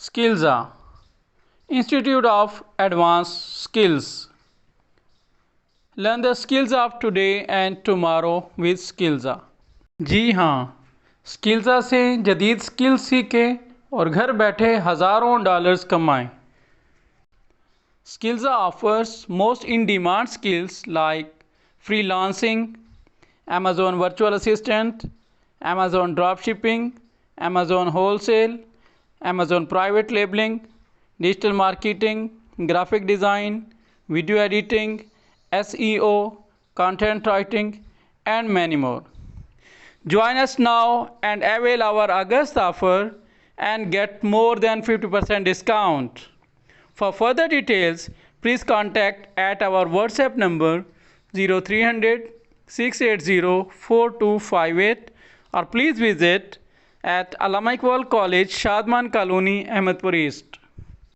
Skilza, Institute of Advanced Skills. Learn the skills of today and tomorrow with Skilza. जी हाँ, Skilza से जदीद skills सीखें और घर बैठे हज़ारों डॉलर्स कमाएं. Skilza offers most in-demand skills like freelancing, Amazon virtual assistant, Amazon dropshipping, Amazon wholesale, Amazon private labeling, digital marketing, graphic design, video editing, SEO, content writing, and many more. Join us now and avail our August offer and get more than 50% discount. For further details, please contact at our WhatsApp number 0300 680 4258 or please visit at Allama Iqbal College, Shadman Colony, Ahmedpur East.